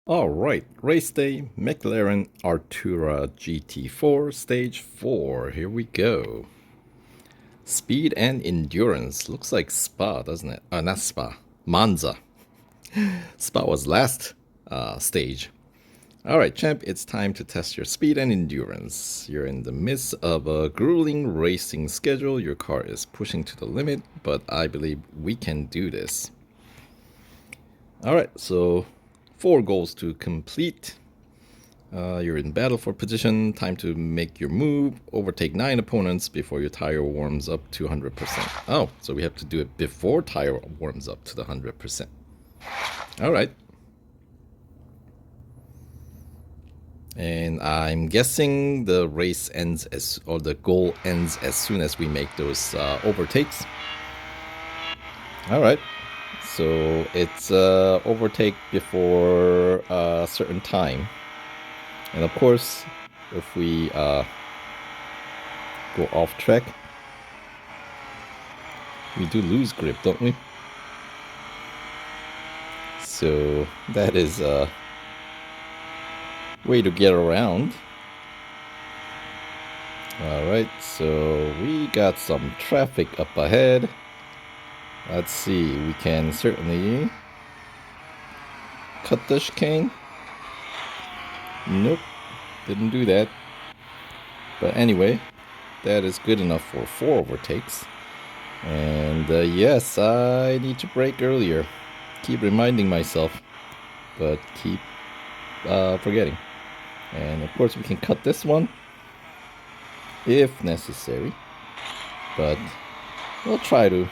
Alright, race day, McLaren Artura GT4, stage 4, here we go. Speed and endurance, looks like Spa, doesn't it? Not Spa, Monza. Spa was last stage. Alright champ, it's time to test your speed and endurance. You're in the midst of a grueling racing schedule, your car is pushing to the limit, but I believe we can do this. Alright, so 4 goals to complete. You're in battle for position, time to make your move, overtake 9 opponents before your tire warms up to 100%. Oh, so we have to do it before tire warms up to the 100%. Alright. And I'm guessing the race ends or the goal ends as soon as we make those overtakes. Alright. So it's overtake before a certain time. And of course, if we go off track, we do lose grip, don't we? So that is a way to get around. Alright, so we got some traffic up ahead. Let's see, we can certainly cut the chicane. Nope, didn't do that. But anyway, that is good enough for 4 overtakes. And yes, I need to brake earlier. Keep reminding myself, but keep forgetting. And of course we can cut this one if necessary. But we'll try to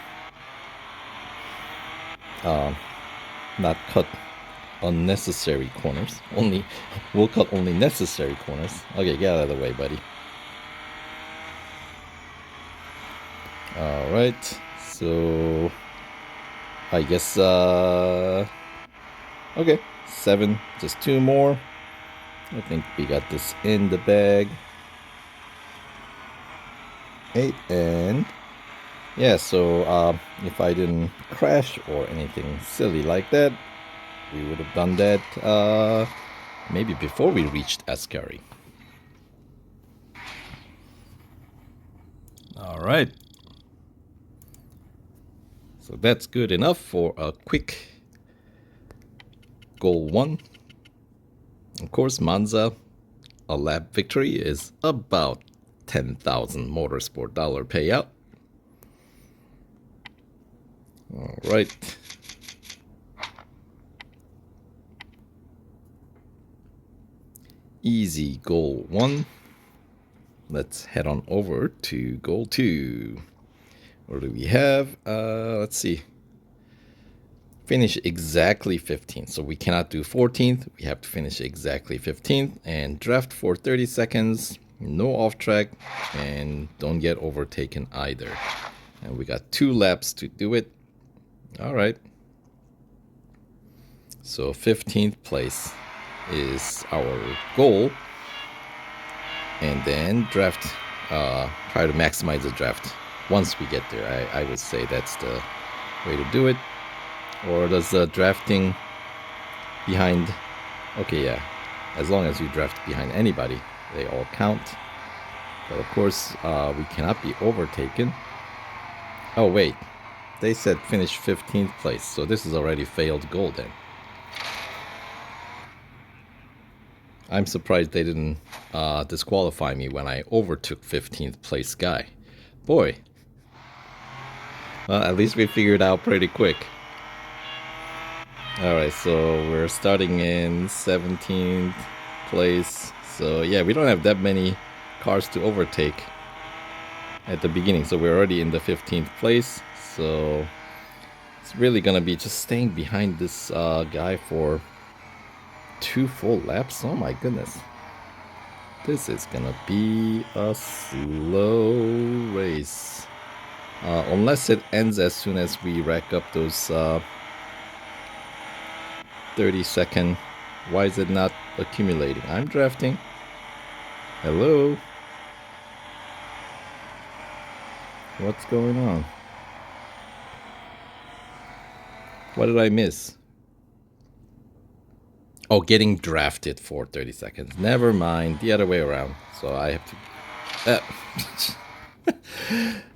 not cut unnecessary corners. We'll cut only necessary corners. Okay, get out of the way, buddy. Alright, so I guess okay, 7, just 2 more. I think we got this in the bag. 8, and yeah, so if I didn't crash or anything silly like that, we would have done that maybe before we reached Ascari. Alright. So that's good enough for a quick goal 1. Of course, Monza, a lap victory is about 10,000 Motorsport dollar payout. Alright. Easy goal 1. Let's head on over to goal 2. What do we have? Let's see. Finish exactly 15th. So we cannot do 14th. We have to finish exactly 15th. And draft for 30 seconds. No off track. And don't get overtaken either. And we got 2 laps to do it. Alright. So 15th place is our goal. And then draft, try to maximize the draft once we get there. I would say that's the way to do it. Or does the drafting behind, okay, yeah, as long as you draft behind anybody, they all count. But of course, we cannot be overtaken. Oh wait, they said finish 15th place, so this is already failed goal then. I'm surprised they didn't disqualify me when I overtook 15th place guy. Boy. Well, at least we figured out pretty quick. Alright, so we're starting in 17th place. So yeah, we don't have that many cars to overtake at the beginning. So we're already in the 15th place. So it's really gonna be just staying behind this guy for 2 full laps. Oh my goodness. This is gonna be a slow race. Unless it ends as soon as we rack up those 30-second. Why is it not accumulating? I'm drafting. Hello? What's going on? What did I miss? Oh, getting drafted for 30 seconds. Never mind. The other way around. So I have to...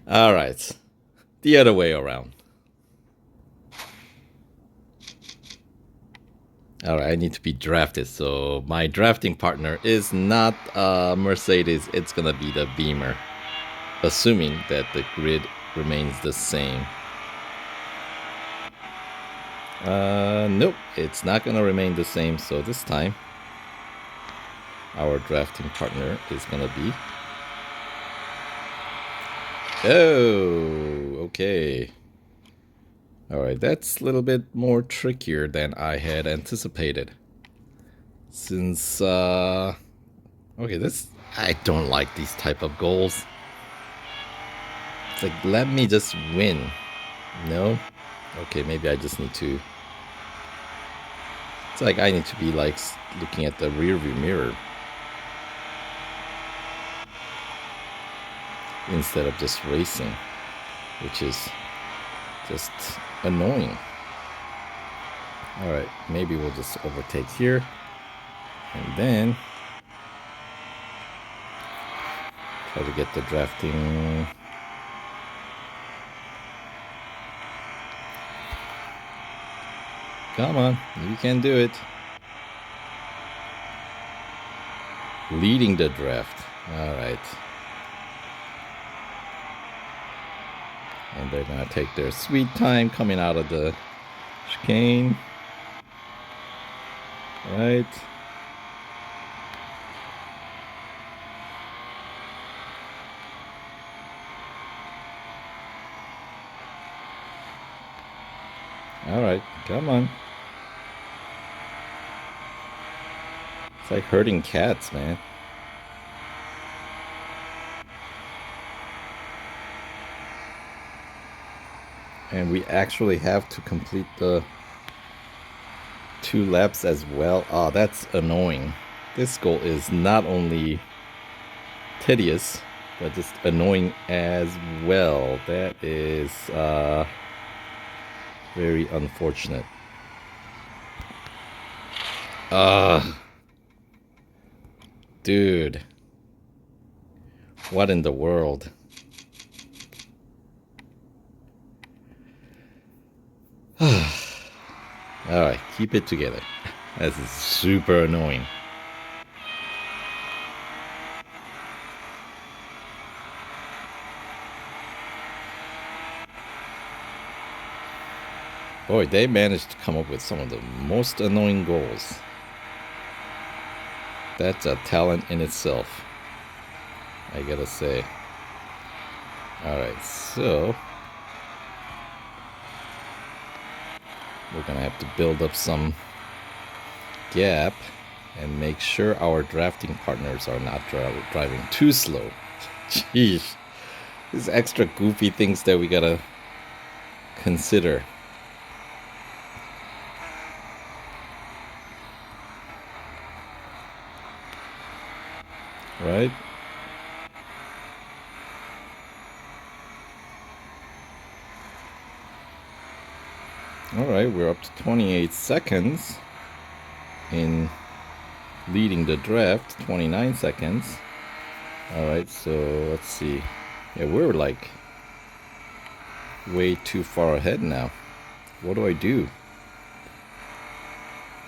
All right. The other way around. All right, I need to be drafted. So my drafting partner is not Mercedes. It's going to be the Beamer. Assuming that the grid remains the same. Nope, it's not gonna remain the same. So this time, our drafting partner is gonna be... Oh, okay. Alright, that's a little bit more trickier than I had anticipated. Since, okay, I don't like these type of goals. It's like, let me just win. No? Okay, maybe I just need to... It's like I need to be like looking at the rear view mirror instead of just racing, which is just annoying. Alright, maybe we'll just overtake here and then try to get the drafting. Come on, you can do it. Leading the draft. Alright. And they're gonna take their sweet time coming out of the chicane. Right. Alright, come on. It's like herding cats, man. And we actually have to complete the 2 laps as well. Oh, that's annoying. This goal is not only tedious, but just annoying as well. That is very unfortunate. Dude. What in the world? Alright, keep it together. This is super annoying. Boy, they managed to come up with some of the most annoying goals. That's a talent in itself, I gotta say. Alright, so we're gonna have to build up some gap and make sure our drafting partners are not driving too slow. Jeez, these extra goofy things that we gotta consider. Right? Alright, we're up to 28 seconds in leading the draft, 29 seconds. Alright, so let's see. Yeah, we're like way too far ahead now. What do I do?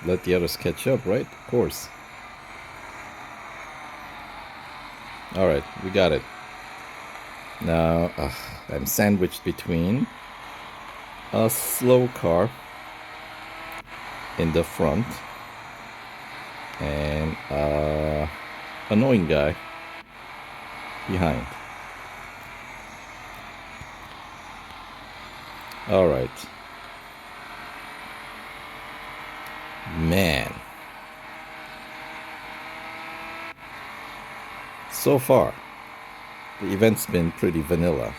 Let the others catch up, right? Of course. Alright, we got it. Now, I'm sandwiched between a slow car in the front and annoying guy behind. Alright. Man. So far, the event's been pretty vanilla,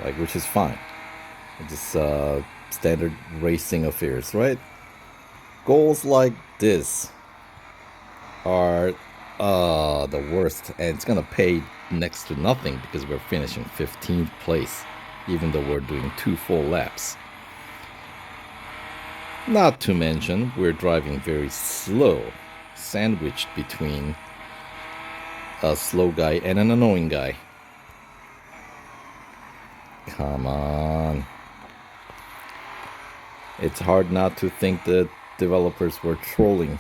like, which is fine. Just standard racing affairs, right? Goals like this are the worst, and it's gonna pay next to nothing because we're finishing 15th place, even though we're doing 2 full laps. Not to mention, we're driving very slow, sandwiched between a slow guy and an annoying guy. Come on. It's hard not to think the developers were trolling.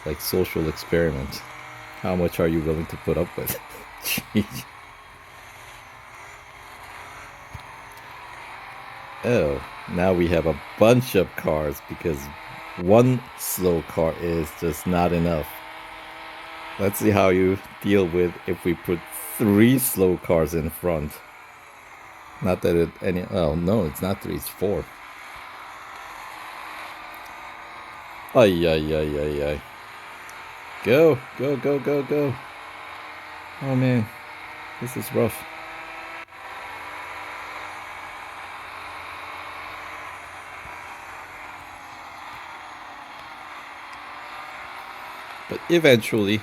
Like social experiment. How much are you willing to put up with? Jeez. Oh, now we have a bunch of cars because one slow car is just not enough. Let's see how you deal with if we put 3 slow cars in front. Not that it any... Oh, no, it's not 3, it's 4. Ay, ay, ay, ay, ay. Go, go, go, go, go. Oh, man. This is rough. But eventually,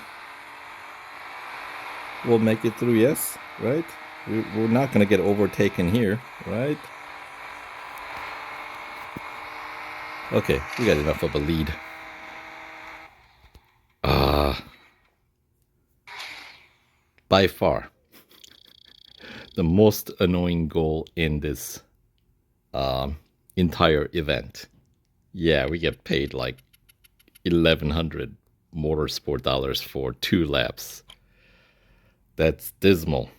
we'll make it through, yes? Right? We're not going to get overtaken here, right? Okay, we got enough of a lead. By far, the most annoying goal in this entire event. Yeah, we get paid like 1,100 Motorsport dollars for 2 laps. That's dismal.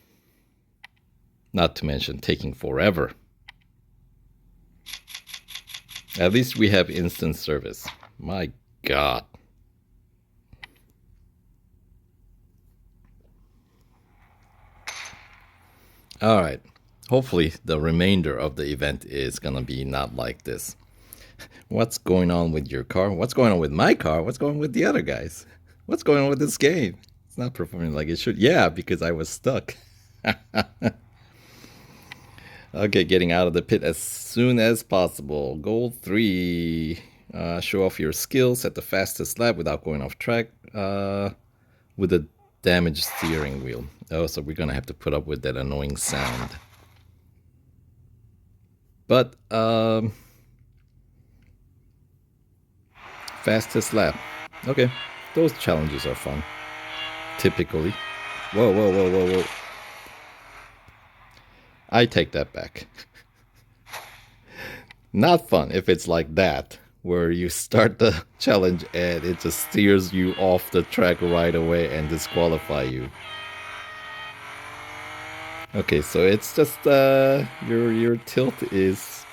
Not to mention taking forever. At least we have instant service. My God. Alright. Hopefully the remainder of the event is gonna be not like this. What's going on with your car? What's going on with my car? What's going on with the other guys? What's going on with this game? It's not performing like it should. Yeah, because I was stuck. Okay, getting out of the pit as soon as possible. Goal 3. Show off your skills at the fastest lap without going off track with a damaged steering wheel. Oh, so we're gonna have to put up with that annoying sound. But, fastest lap. Okay, those challenges are fun. Typically. Whoa, whoa, whoa, whoa, whoa. I take that back. Not fun if it's like that, where you start the challenge and it just steers you off the track right away and disqualify you. Okay, so it's just your tilt is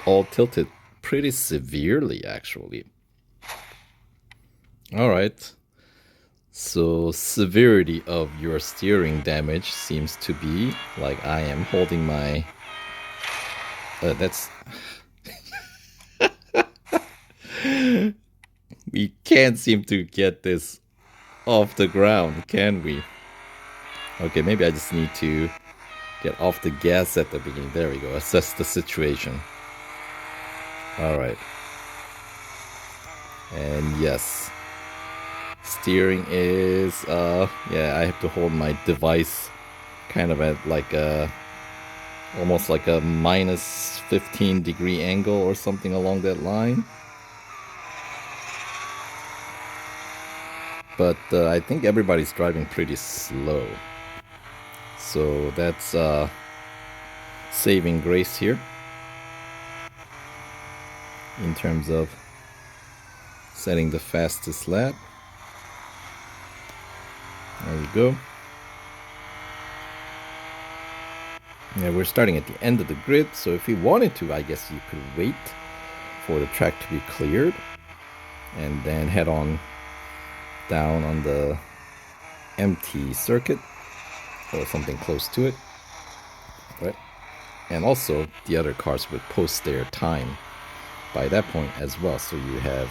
all tilted pretty severely, actually. Alright. So severity of your steering damage seems to be like I am holding my... that's... We can't seem to get this off the ground, can we? Okay, maybe I just need to get off the gas at the beginning. There we go. Assess the situation. Alright. And yes. Steering is, yeah, I have to hold my device kind of at like a, almost like a minus 15-degree angle or something along that line. But I think everybody's driving pretty slow. So that's saving grace here in terms of setting the fastest lap. There we go. Yeah, we're starting at the end of the grid, so if you wanted to, I guess you could wait for the track to be cleared and then head on down on the empty circuit or something close to it, right? And also the other cars would post their time by that point as well, so you have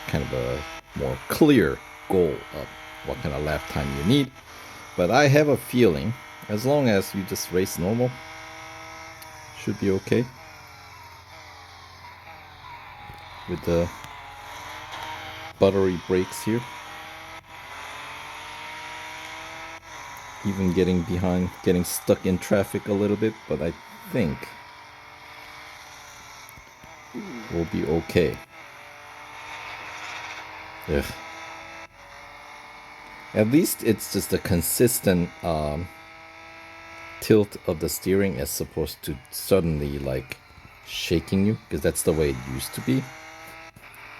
kind of a more clear goal of what kind of lap time you need. But I have a feeling as long as you just race normal, should be okay with the buttery brakes here. Even getting behind, getting stuck in traffic a little bit, but I think we'll be okay. Ugh. At least it's just a consistent tilt of the steering as opposed to suddenly like shaking you, because that's the way it used to be.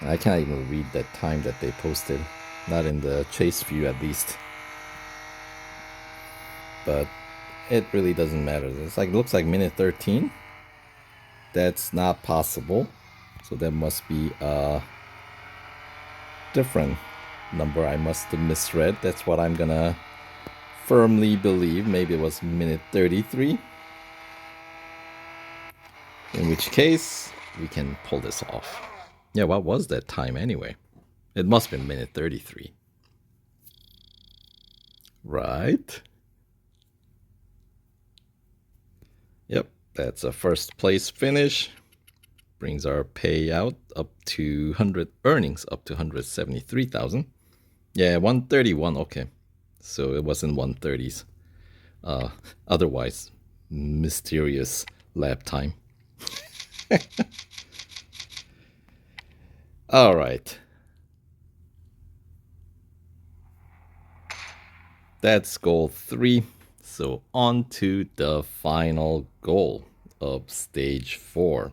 I can't even read that time that they posted, not in the chase view at least. But it really doesn't matter. It's like, it looks like minute 13. That's not possible, so that must be a different number I must have misread. That's what I'm gonna firmly believe. Maybe it was minute 33, in which case we can pull this off. Yeah, what was that time anyway? It must have been minute 33, right? Yep, that's a first place finish. Brings our payout up to 100 earnings up to 173,000. Yeah, 131. Okay, so it wasn't 130s. Otherwise, mysterious lap time. All right. That's goal 3. So on to the final goal of stage 4.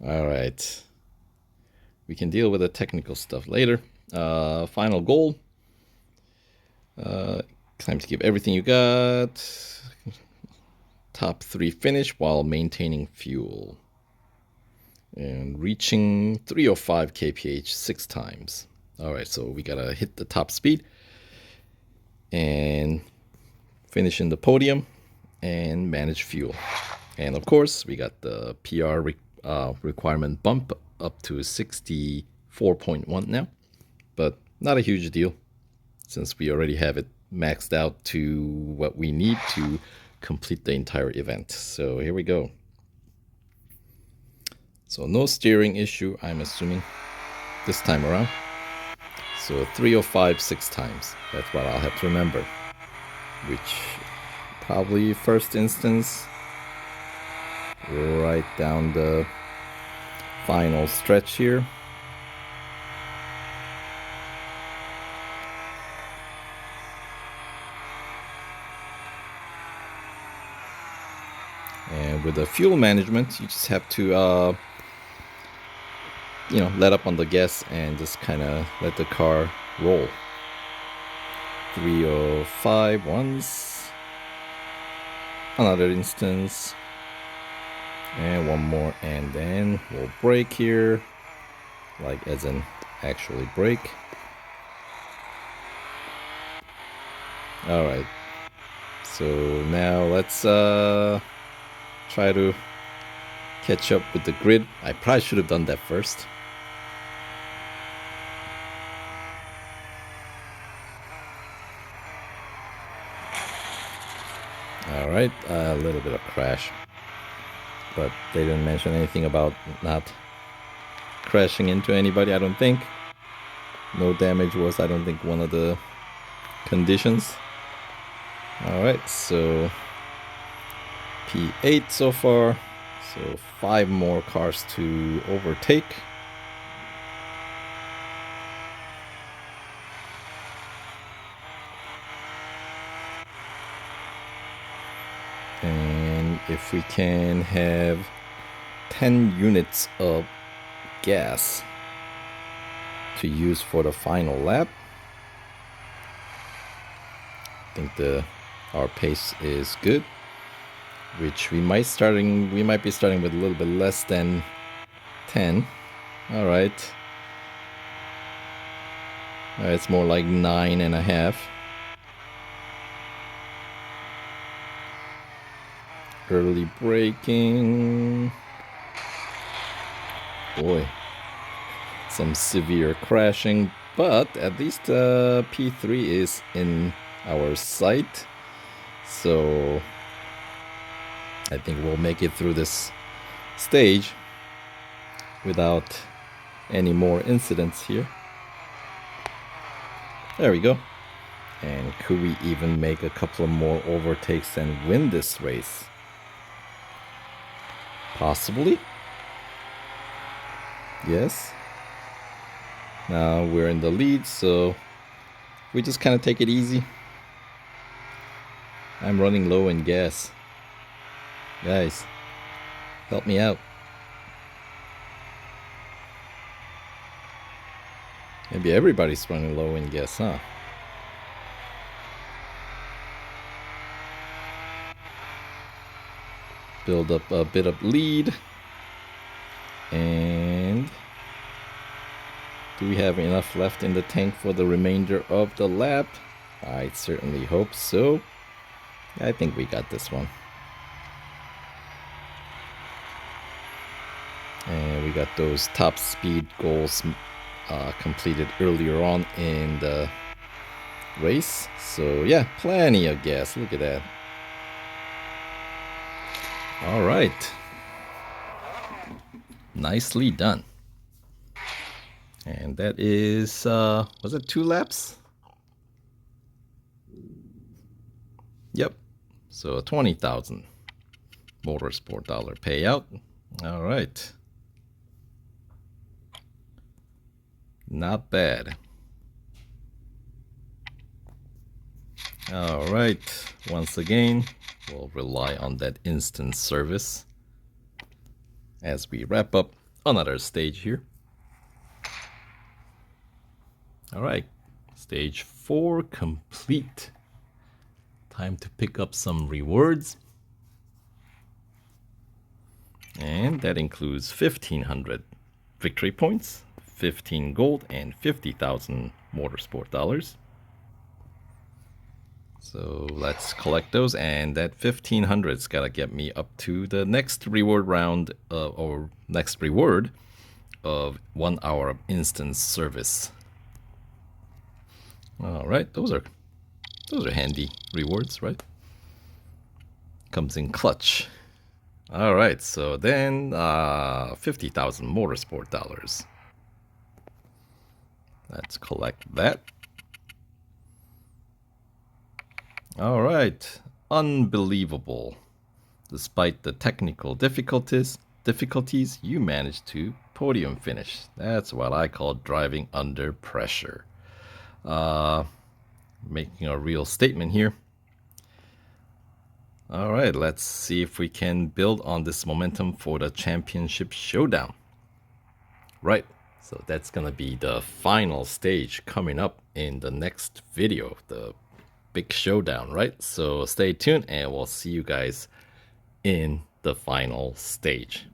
All right. We can deal with the technical stuff later. Final goal. Time to give everything you got. Top 3 finish while maintaining fuel. And reaching 305 kph 6 times. All right, so we gotta hit the top speed and finish in the podium and manage fuel. And of course, we got the PR requirement bump up to 64.1 now, but not a huge deal since we already have it maxed out to what we need to complete the entire event. So here we go. So no steering issue, I'm assuming, this time around. So 305 6 times. That's what I'll have to remember. Which probably first instance, right down the final stretch here. And with the fuel management, you just have to let up on the gas and just kind of let the car roll. 305 once, another instance, and one more, and then we'll brake here, like as in actually brake. All right, so now let's try to catch up with the grid. I probably should have done that first. All right, a little bit of crash, but they didn't mention anything about not crashing into anybody, I don't think. No damage was, I don't think, one of the conditions. All right, so P8 so far, so 5 more cars to overtake. And if we can have 10 units of gas to use for the final lap, I think our pace is good, which we might be starting with a little bit less than 10. All right, it's more like 9.5. Early braking. Boy, some severe crashing, but at least P3 is in our sight, so I think we'll make it through this stage without any more incidents here. There we go. And could we even make a couple of more overtakes and win this race? Possibly. Yes. Now we're in the lead, so we just kind of take it easy. I'm running low in gas. Guys, help me out. Maybe everybody's running low in gas, huh? Build up a bit of lead. And do we have enough left in the tank for the remainder of the lap? I certainly hope so. I think we got this one. And we got those top speed goals completed earlier on in the race. So yeah, plenty of gas. Look at that. All right. Nicely done. And that is, was it 2 laps? Yep. So 20,000 Motorsport dollar payout. All right. Not bad. All right. Once again, we'll rely on that instant service as we wrap up another stage here. All right. Stage 4 complete. Time to pick up some rewards. And that includes 1,500 victory points, 15 gold, and 50,000 motorsport dollars. So let's collect those, and that 1,500's gotta get me up to the next reward round, or next reward of 1 hour of instant service. All right, those are handy rewards, right? Comes in clutch. All right, so then 50,000 motorsport dollars. Let's collect that. All right, unbelievable. Despite the technical difficulties, you managed to podium finish. That's what I call driving under pressure. Making a real statement here. All right, let's see if we can build on this momentum for the championship showdown. Right, so that's gonna be the final stage coming up in the next video, the big showdown, right? So stay tuned and we'll see you guys in the final stage.